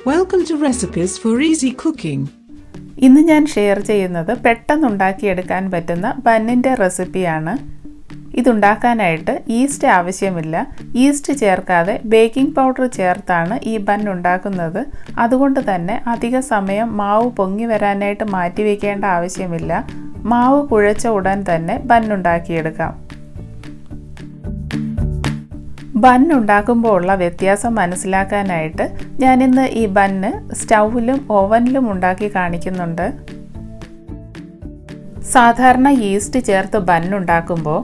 Welcome to Recipes for Easy Cooking. ഇന്ന് ഞാൻ share ചെയ്യുന്നത് പെട്ടെന്ന് ഉണ്ടാക്കിയെടുക്കാൻ പറ്റുന്ന ബന്നിൻ്റെ റെസിപ്പിയാണ്. ഇതുണ്ടാക്കാനായിട്ട് ഈസ്റ്റ് ആവശ്യമില്ല. ഈസ്റ്റ് ചേർക്കാതെ ബേക്കിംഗ് പൗഡർ ചേർത്താണ് ഈ ബൻ ഉണ്ടാക്കുന്നത്. അതുകൊണ്ട് തന്നെ അധിക സമയം മാവ് പൊങ്ങി വരാനായിട്ട് മാറ്റി വയ്ക്കേണ്ട ആവശ്യമില്ല. മാവ് കുഴച്ച ഉടൻ തന്നെ ബൻ ഉണ്ടാക്കിയെടുക്കാം. ബൻ ഉണ്ടാക്കുമ്പോൾ ഉള്ള വ്യത്യാസം മനസ്സിലാക്കാനായിട്ട് ഞാനിന്ന് ഈ ബന്ന് സ്റ്റൗവിലും ഓവനിലും ഉണ്ടാക്കി കാണിക്കുന്നുണ്ട്. സാധാരണ ഈസ്റ്റ് ചേർത്ത് ബൻ ഉണ്ടാക്കുമ്പോൾ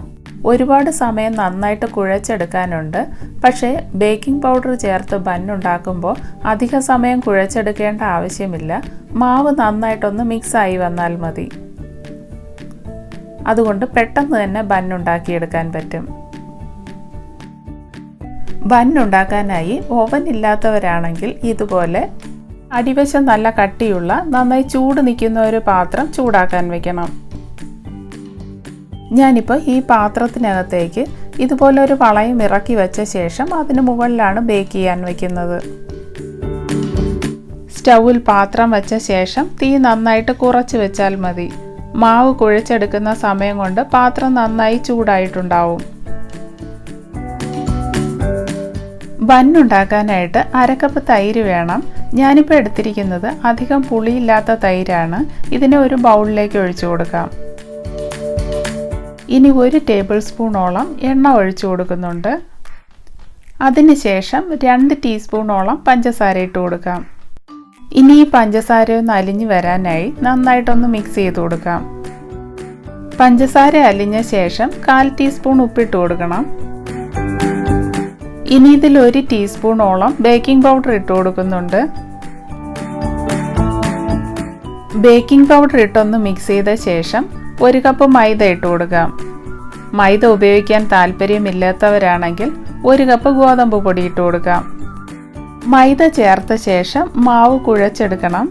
ഒരുപാട് സമയം നന്നായിട്ട് കുഴച്ചെടുക്കാനുണ്ട്. പക്ഷേ ബേക്കിംഗ് പൗഡർ ചേർത്ത് ബൻ ഉണ്ടാക്കുമ്പോൾ അധിക സമയം കുഴച്ചെടുക്കേണ്ട ആവശ്യമില്ല. മാവ് നന്നായിട്ടൊന്ന് മിക്സായി വന്നാൽ മതി. അതുകൊണ്ട് പെട്ടെന്ന് തന്നെ ബൻ ഉണ്ടാക്കിയെടുക്കാൻ പറ്റും. ബൻ ഉണ്ടാക്കാനായി ഓവൻ ഇല്ലാത്തവരാണെങ്കിൽ ഇതുപോലെ അടിവശം നല്ല കട്ടിയുള്ള നന്നായി ചൂട് നിൽക്കുന്ന ഒരു പാത്രം ചൂടാക്കാൻ വെക്കണം. ഞാനിപ്പോൾ ഈ പാത്രത്തിനകത്തേക്ക് ഇതുപോലെ ഒരു വളയം ഇറക്കി വെച്ച ശേഷം അതിന് മുകളിലാണ് ബേക്ക് ചെയ്യാൻ വയ്ക്കുന്നത്. സ്റ്റൗവിൽ പാത്രം വെച്ച ശേഷം തീ നന്നായിട്ട് കുറച്ച് വെച്ചാൽ മതി. മാവ് കുഴച്ചെടുക്കുന്ന സമയം കൊണ്ട് പാത്രം നന്നായി ചൂടായിട്ടുണ്ടാവും. ബൻ ഉണ്ടാക്കാനായിട്ട് 1/2 കപ്പ് തൈര് വേണം. ഞാനിപ്പോൾ എടുത്തിരിക്കുന്നത് അധികം പുളിയില്ലാത്ത തൈരാണ്. ഇതിനെ ഒരു ബൗളിലേക്ക് ഒഴിച്ചു കൊടുക്കാം. ഇനി 1 ടേബിൾ സ്പൂണോളം എണ്ണ ഒഴിച്ചു കൊടുക്കുന്നുണ്ട്. അതിനുശേഷം 2 ടീസ്പൂണോളം പഞ്ചസാര ഇട്ട് കൊടുക്കാം. ഇനി ഈ പഞ്ചസാര ഒന്ന് അലിഞ്ഞു വരാനായി നന്നായിട്ടൊന്ന് മിക്സ് ചെയ്ത് കൊടുക്കാം. പഞ്ചസാര അലിഞ്ഞ ശേഷം 1/4 ടീസ്പൂൺ ഉപ്പിട്ട് കൊടുക്കണം. ഇനി ഇതിൽ 1 ടീസ്പൂണോളം ബേക്കിംഗ് പൗഡർ ഇട്ട് കൊടുക്കുന്നുണ്ട്. ബേക്കിംഗ് പൗഡർ ഇട്ടൊന്ന് മിക്സ് ചെയ്ത ശേഷം 1 കപ്പ് മൈദ ഇട്ട് കൊടുക്കാം. മൈദ ഉപയോഗിക്കാൻ താല്പര്യമില്ലാത്തവരാണെങ്കിൽ 1 കപ്പ് ഗോതമ്പ് പൊടി ഇട്ട് കൊടുക്കാം. മൈദ ചേർത്ത ശേഷം മാവ് കുഴച്ചെടുക്കണം.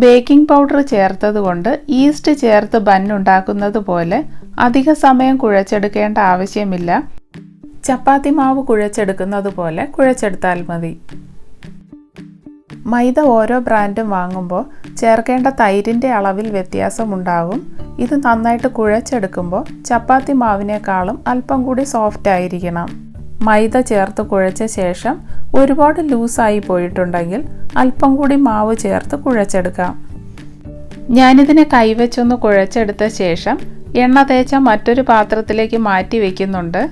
ബേക്കിംഗ് പൗഡർ ചേർത്തത് കൊണ്ട് ഈസ്റ്റ് ചേർത്ത് ബൻ ഉണ്ടാക്കുന്നത് പോലെ അധിക സമയം കുഴച്ചെടുക്കേണ്ട ആവശ്യമില്ല. ചപ്പാത്തി മാവ് കുഴച്ചെടുക്കുന്നത് പോലെ കുഴച്ചെടുത്താൽ മതി. മൈദ ഓരോ ബ്രാൻഡും വാങ്ങുമ്പോൾ ചേർക്കേണ്ട തൈരിൻ്റെ അളവിൽ വ്യത്യാസമുണ്ടാകും. ഇത് നന്നായിട്ട് കുഴച്ചെടുക്കുമ്പോൾ ചപ്പാത്തി മാവിനേക്കാളും അല്പം കൂടി സോഫ്റ്റ് ആയിരിക്കണം. മൈദ ചേർത്ത് കുഴച്ച ശേഷം ഒരുപാട് ലൂസായി പോയിട്ടുണ്ടെങ്കിൽ അല്പം കൂടി മാവ് ചേർത്ത് കുഴച്ചെടുക്കാം. ഞാനിതിനെ കൈവച്ചൊന്ന് കുഴച്ചെടുത്ത ശേഷം എണ്ണ തേച്ച മറ്റൊരു പാത്രത്തിലേക്ക് മാറ്റി വയ്ക്കുന്നുണ്ട്.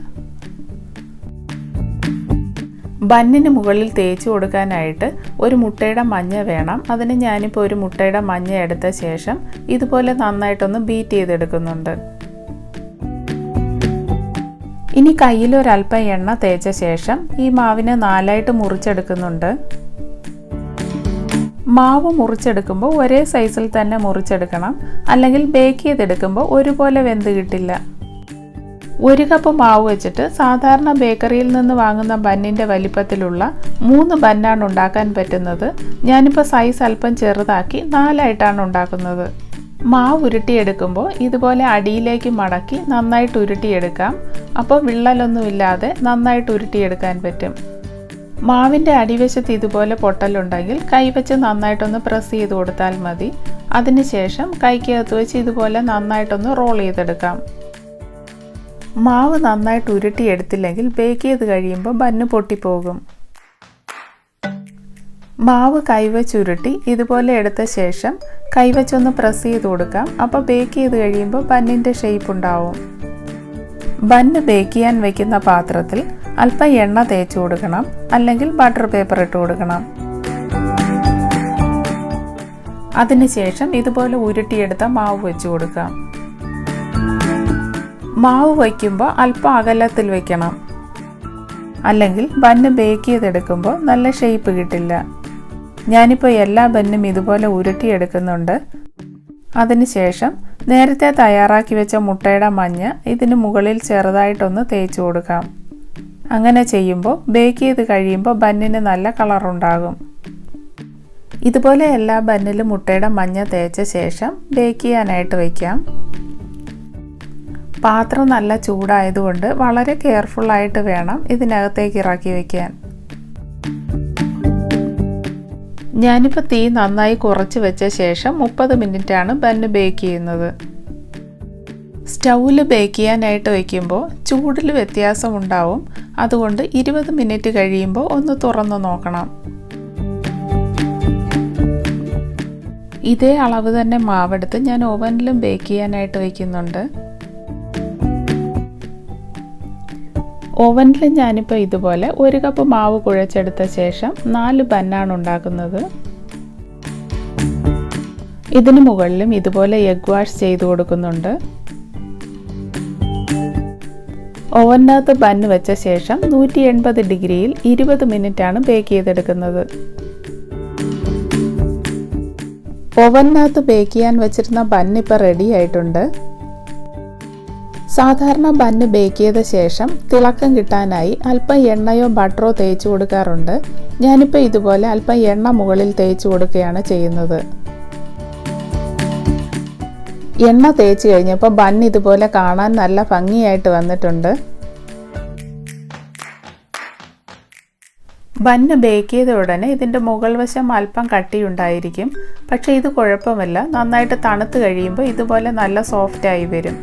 ബന്നിന് മുകളിൽ തേച്ച് കൊടുക്കാനായിട്ട് ഒരു മുട്ടയുടെ മഞ്ഞ വേണം. അതിന് ഞാനിപ്പോൾ ഒരു മുട്ടയുടെ മഞ്ഞ എടുത്ത ശേഷം ഇതുപോലെ നന്നായിട്ടൊന്ന് ബീറ്റ് ചെയ്തെടുക്കുന്നുണ്ട്. ഇനി കയ്യിൽ ഒരല്പം എണ്ണ തേച്ച ശേഷം ഈ മാവിനെ 4ആയിട്ട് മുറിച്ചെടുക്കുന്നുണ്ട്. മാവ് മുറിച്ചെടുക്കുമ്പോൾ ഒരേ സൈസിൽ തന്നെ മുറിച്ചെടുക്കണം. അല്ലെങ്കിൽ ബേക്ക് ചെയ്തെടുക്കുമ്പോൾ ഒരുപോലെ വെന്ത് കിട്ടില്ല. 1 കപ്പ് മാവ് വെച്ചിട്ട് സാധാരണ ബേക്കറിയിൽ നിന്ന് വാങ്ങുന്ന ബന്നിൻ്റെ വലിപ്പത്തിലുള്ള 3 ബന്നാണ് ഉണ്ടാക്കാൻ പറ്റുന്നത്. ഞാനിപ്പോൾ സൈസ് അല്പം ചെറുതാക്കി 4ആയിട്ടാണ് ഉണ്ടാക്കുന്നത്. മാവ് ഉരുട്ടിയെടുക്കുമ്പോൾ ഇതുപോലെ അടിയിലേക്ക് മടക്കി നന്നായിട്ട് ഉരുട്ടിയെടുക്കാം. അപ്പോൾ വിള്ളലൊന്നുമില്ലാതെ നന്നായിട്ട് ഉരുട്ടിയെടുക്കാൻ പറ്റും. മാവിൻ്റെ അടിവശത്ത് ഇതുപോലെ പൊട്ടലുണ്ടെങ്കിൽ കൈവച്ച് നന്നായിട്ടൊന്ന് പ്രസ് ചെയ്ത് കൊടുത്താൽ മതി. അതിനുശേഷം കൈക്കകത്ത് വെച്ച് ഇതുപോലെ നന്നായിട്ടൊന്ന് റോൾ ചെയ്തെടുക്കാം. മാവ് നന്നായിട്ട് ഉരുട്ടിയെടുത്തില്ലെങ്കിൽ ബേക്ക് ചെയ്ത് കഴിയുമ്പോൾ ബന്ന് പൊട്ടിപ്പോകും. മാവ് കൈവച്ചുരുട്ടി ഇതുപോലെ എടുത്ത ശേഷം കൈവച്ചൊന്ന് പ്രസ് ചെയ്ത് കൊടുക്കാം. അപ്പോൾ ബേക്ക് ചെയ്ത് കഴിയുമ്പോൾ ബന്നിൻ്റെ ഷേപ്പ് ഉണ്ടാവും. ബന്ന് ബേക്ക് ചെയ്യാൻ വയ്ക്കുന്ന പാത്രത്തിൽ അല്പം എണ്ണ തേച്ച് കൊടുക്കണം. അല്ലെങ്കിൽ ബട്ടർ പേപ്പർ ഇട്ട് കൊടുക്കണം. അതിനുശേഷം ഇതുപോലെ ഉരുട്ടിയെടുത്ത മാവ് വെച്ച് കൊടുക്കാം. മാവ് വയ്ക്കുമ്പോൾ അല്പം അകലത്തിൽ വയ്ക്കണം. അല്ലെങ്കിൽ ബന്ന് ബേക്ക് ചെയ്തെടുക്കുമ്പോൾ നല്ല ഷേപ്പ് കിട്ടില്ല. ഞാനിപ്പോൾ എല്ലാ ബന്നും ഇതുപോലെ ഉരുട്ടിയെടുക്കുന്നുണ്ട്. അതിനുശേഷം നേരത്തെ തയ്യാറാക്കി വെച്ച മുട്ടയുടെ മഞ്ഞ ഇതിന് മുകളിൽ ചെറുതായിട്ടൊന്ന് തേച്ച് കൊടുക്കാം. അങ്ങനെ ചെയ്യുമ്പോൾ ബേക്ക് ചെയ്ത് കഴിയുമ്പോൾ ബന്നിന് നല്ല കളറുണ്ടാകും. ഇതുപോലെ എല്ലാ ബന്നിലും മുട്ടയുടെ മഞ്ഞ തേച്ച ശേഷം ബേക്ക് ചെയ്യാനായിട്ട് വയ്ക്കാം. പാത്രം നല്ല ചൂടായതുകൊണ്ട് വളരെ കെയർഫുള്ളായിട്ട് വേണം ഇതിനകത്തേക്ക് ഇറക്കി വയ്ക്കാൻ. ഞാനിപ്പോൾ തീ നന്നായി കുറച്ച് വെച്ച ശേഷം 30 മിനിറ്റാണ് ബന്ന് ബേക്ക് ചെയ്യുന്നത്. സ്റ്റൗവിൽ ബേക്ക് ചെയ്യാനായിട്ട് വയ്ക്കുമ്പോൾ ചൂടിൽ വ്യത്യാസമുണ്ടാവും. അതുകൊണ്ട് 20 മിനിറ്റ് കഴിയുമ്പോൾ ഒന്ന് തുറന്ന് നോക്കണം. ഇതേ അളവ് തന്നെ മാവെടുത്ത് ഞാൻ ഓവനിലും ബേക്ക് ചെയ്യാനായിട്ട് വയ്ക്കുന്നുണ്ട്. ഓവനിൽ ഞാനിപ്പോൾ ഇതുപോലെ 1 കപ്പ് മാവ് കുഴച്ചെടുത്ത ശേഷം 4 ബന്നാണ് ഉണ്ടാക്കുന്നത്. ഇതിന് മുകളിലും ഇതുപോലെ എഗ് വാഷ് ചെയ്ത് കൊടുക്കുന്നുണ്ട്. ഓവനകത്ത് ബന്ന് വെച്ച ശേഷം 180 ഡിഗ്രിയിൽ 20 മിനിറ്റാണ് ബേക്ക് ചെയ്തെടുക്കുന്നത്. ഓവനകത്ത് ബേക്ക് ചെയ്യാൻ വെച്ചിരുന്ന ബന്ന് ഇപ്പോൾ റെഡി ആയിട്ടുണ്ട്. സാധാരണ ബന്ന് ബേക്ക് ചെയ്ത ശേഷം തിളക്കം കിട്ടാനായി അല്പം എണ്ണയോ ബട്ടറോ തേച്ച് കൊടുക്കാറുണ്ട്. ഞാനിപ്പോൾ ഇതുപോലെ അല്പം എണ്ണ മുകളിൽ തേച്ച് കൊടുക്കുകയാണ് ചെയ്യുന്നത്. എണ്ണ തേച്ച് കഴിഞ്ഞപ്പോൾ ബന്ന് ഇതുപോലെ കാണാൻ നല്ല ഭംഗിയായിട്ട് വന്നിട്ടുണ്ട്. ബന്ന് ബേക്ക് ചെയ്ത ഉടനെ ഇതിൻ്റെ മുകൾ വശം അല്പം കട്ടിയുണ്ടായിരിക്കും. പക്ഷേ ഇത് കുഴപ്പമില്ല, നന്നായിട്ട് തണുത്ത് കഴിയുമ്പോൾ ഇതുപോലെ നല്ല സോഫ്റ്റായി വരും.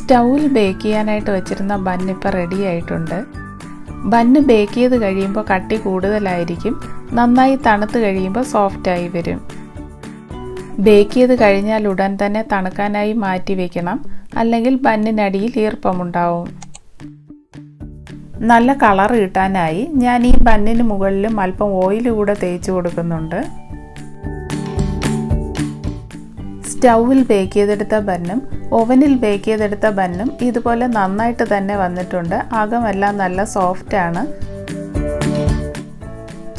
സ്റ്റൗവിൽ ബേക്ക് ചെയ്യാനായിട്ട് വെച്ചിരുന്ന ബന്ന് ഇപ്പോൾ റെഡി ആയിട്ടുണ്ട്. ബന്ന് ബേക്ക് ചെയ്ത് കഴിയുമ്പോൾ കട്ടി കൂടുതലായിരിക്കും. നന്നായി തണുത്ത് കഴിയുമ്പോൾ സോഫ്റ്റായി വരും. ബേക്ക് ചെയ്ത് കഴിഞ്ഞാൽ ഉടൻ തന്നെ തണുക്കാനായി മാറ്റി വയ്ക്കണം, അല്ലെങ്കിൽ ബന്നിനടിയിൽ ഈർപ്പമുണ്ടാവും. നല്ല കളർ കിട്ടാനായി ഞാൻ ഈ ബന്നിന് മുകളിലും അല്പം ഓയിൽ കൂടെ തേച്ച് കൊടുക്കുന്നുണ്ട്. സ്റ്റൗവിൽ ബേക്ക് ചെയ്തെടുത്ത ബന്നും ഓവനിൽ ബേക്ക് ചെയ്തെടുത്ത ബന്നും ഇതുപോലെ നന്നായിട്ട് തന്നെ വന്നിട്ടുണ്ട്. അകമെല്ലാം നല്ല സോഫ്റ്റാണ്.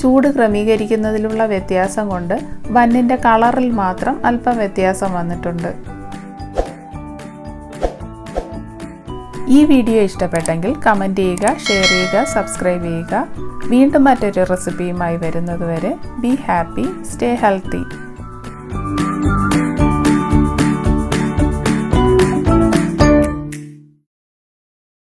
ചൂട് ക്രമീകരിക്കുന്നതിലുള്ള വ്യത്യാസം കൊണ്ട് ബന്നിൻ്റെ കളറിൽ മാത്രം അല്പം വ്യത്യാസം വന്നിട്ടുണ്ട്. ഈ വീഡിയോ ഇഷ്ടപ്പെട്ടെങ്കിൽ കമൻറ്റ് ചെയ്യുക, ഷെയർ ചെയ്യുക, സബ്സ്ക്രൈബ് ചെയ്യുക. വീണ്ടും മറ്റൊരു റെസിപ്പിയുമായി വരുന്നതുവരെ ബി ഹാപ്പി, സ്റ്റേ ഹെൽത്തി.